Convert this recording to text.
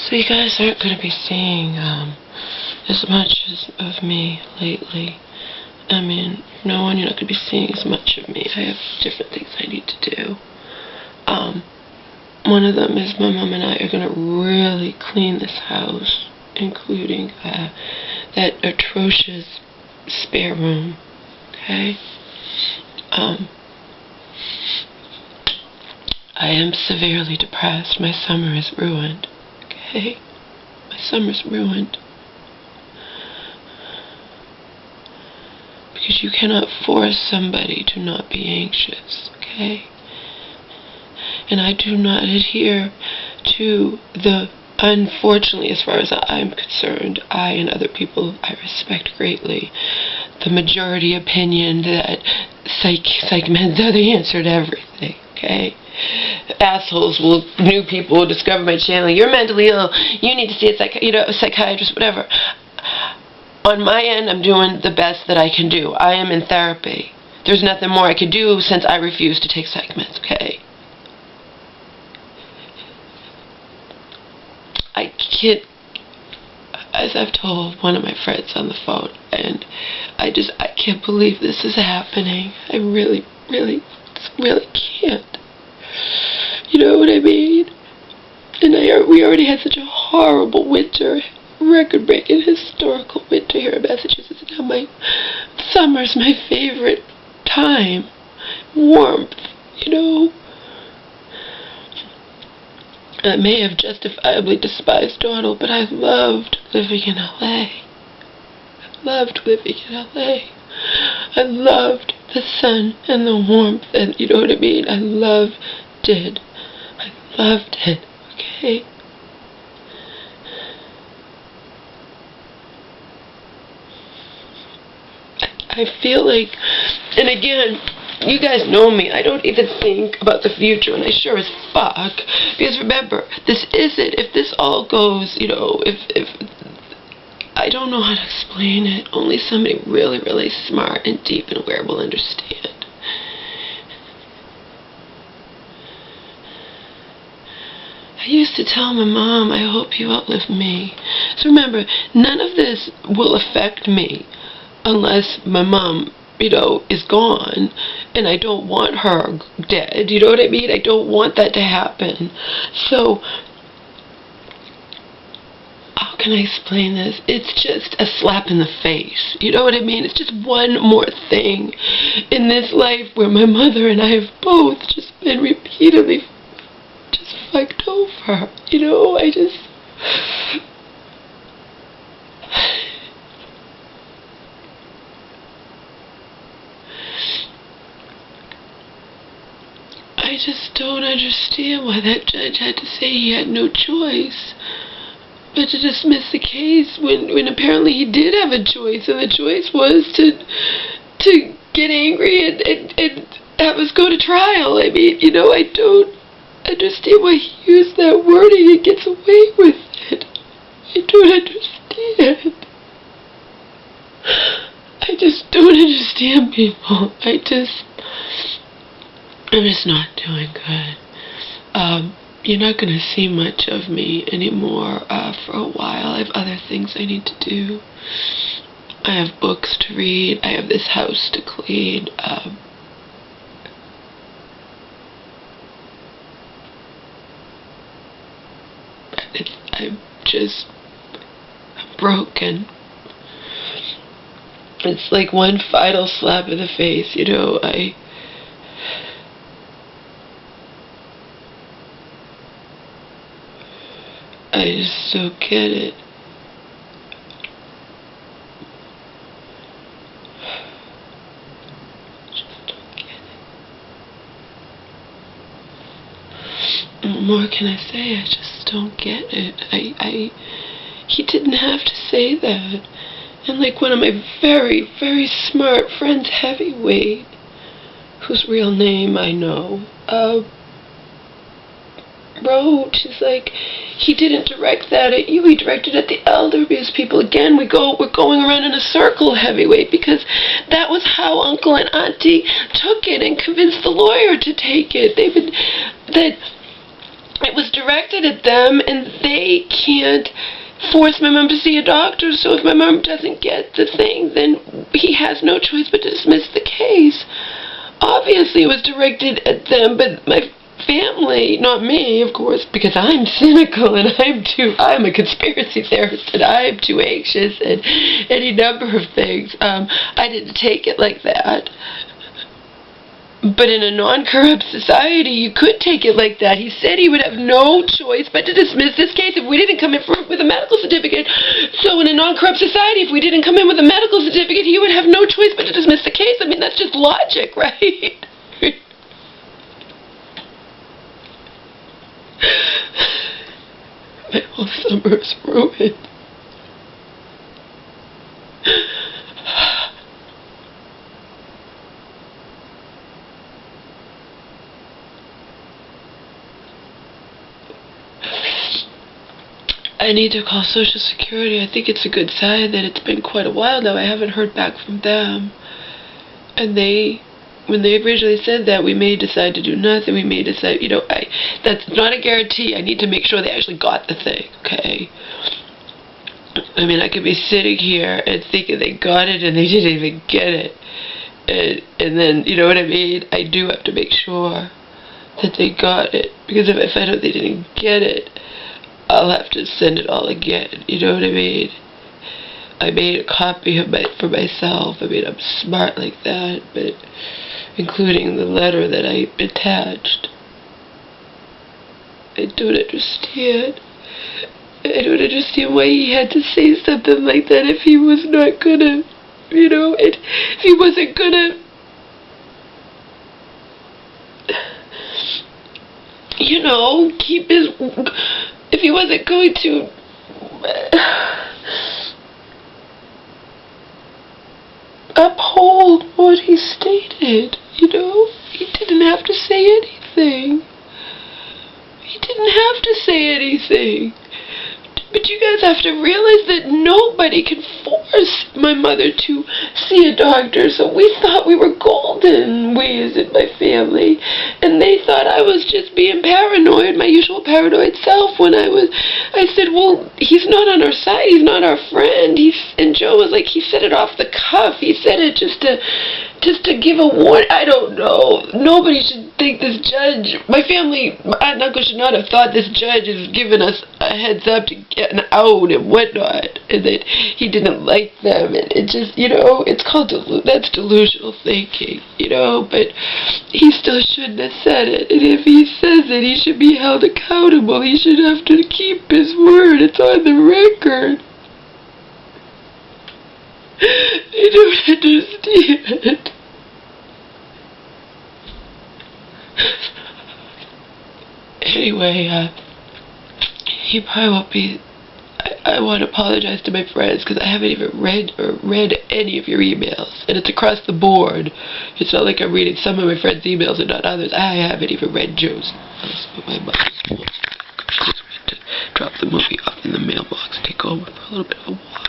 So you guys aren't going to be seeing as much of me lately. I mean, no, you're not going to be seeing as much of me. I have different things I need to do. One of them is my mom and I are going to really clean this house, including that atrocious spare room. Okay? I am severely depressed. My summer is ruined. Okay? My summer's ruined. Because you cannot force somebody to not be anxious. Okay? And I do not adhere to the, unfortunately, as far as I'm concerned, I and other people I respect greatly, the majority opinion that psych meds are the answer to everything. Okay? Assholes new people will discover my channel. You're mentally ill. You need to see a psychiatrist, whatever. On my end, I'm doing the best that I can do. I am in therapy. There's nothing more I can do since I refuse to take psych meds, okay? I can't, as I've told one of my friends on the phone, and I can't believe this is happening. I really can't. You know what I mean? And we already had such a horrible winter, record-breaking historical winter here in Massachusetts. Now my summer's my favorite time. Warmth, you know. I may have justifiably despised Donald, but I loved living in LA. I loved living in LA. I loved the sun and the warmth, and you know what I mean? I loved it. I loved it, okay? I feel like, and again, you guys know me, I don't even think about the future, and I sure as fuck, because remember, this isn't, if this all goes, you know, if I don't know how to explain it, only somebody really smart and deep and aware will understand. I used to tell my mom, I hope you outlive me. So remember, none of this will affect me unless my mom, you know, is gone, and I don't want her dead, you know what I mean? I don't want that to happen. So, how can I explain this? It's just a slap in the face, you know what I mean? It's just one more thing in this life where my mother and I have both just been repeatedly just fucked over, you know? I just don't understand why that judge had to say he had no choice but to dismiss the case when apparently he did have a choice, and the choice was to get angry and have us go to trial. I mean, you know, I don't understand why he used that wording and gets away with it. I don't understand. I just don't understand people. I'm just not doing good. You're not going to see much of me anymore for a while. I have other things I need to do. I have books to read. I have this house to clean. I'm broken. It's like one final slap in the face, you know. I just don't get it. What more can I say? I just don't get it. He didn't have to say that. And like one of my very smart friends, Heavyweight, whose real name I know, wrote, she's like, he didn't direct that at you, he directed it at the elder abuse people. Again, we're going around in a circle, Heavyweight, because that was how Uncle and Auntie took it and convinced the lawyer to take it. It was directed at them, and they can't force my mom to see a doctor, so if my mom doesn't get the thing, then he has no choice but to dismiss the case. Obviously it was directed at them, but my family, not me, of course, because I'm cynical and I'm a conspiracy theorist and I'm too anxious and any number of things. I didn't take it like that. But in a non-corrupt society, you could take it like that. He said he would have no choice but to dismiss this case if we didn't come in with a medical certificate. So in a non-corrupt society, if we didn't come in with a medical certificate, he would have no choice but to dismiss the case. I mean, that's just logic, right? My whole summer is ruined. I need to call Social Security. I think it's a good sign that it's been quite a while now. I haven't heard back from them. And when they originally said that, we may decide to do nothing. We may decide, that's not a guarantee. I need to make sure they actually got the thing, okay? I mean, I could be sitting here and thinking they got it and they didn't even get it. And then, you know what I mean? I do have to make sure that they got it. Because if I find out they didn't get it, I'll have to send it all again, you know what I mean? I made a copy of for myself. I mean, I'm smart like that, but including the letter that I attached. I don't understand. I don't understand why he had to say something like that if he was not gonna, if he wasn't gonna, keep his, if he wasn't going to uphold what he stated, he didn't have to say anything. He didn't have to say anything. But you guys have to realize that nobody can force my mother to see a doctor, so we thought we were golden, we as in my family, and they thought I was just being paranoid, my usual paranoid self, when I said, well, he's not on our side, he's not our friend, and Joe was like, he said it off the cuff, he said it just to give a warning. I don't know, nobody should think this judge, my family, my aunt and uncle should not have thought this judge is giving us a heads up to get out and whatnot, and that he didn't like them, and it just, it's called that's delusional thinking, but he still shouldn't have said it, and if he says it, he should be held accountable, he should have to keep his word, it's on the record. I don't understand. Anyway, he probably won't be. I want to apologize to my friends because I haven't even read any of your emails, and it's across the board. It's not like I'm reading some of my friends' emails and not others. I haven't even read Joe's. My mother's just went to drop the movie off in the mailbox and take over for a little bit of a walk.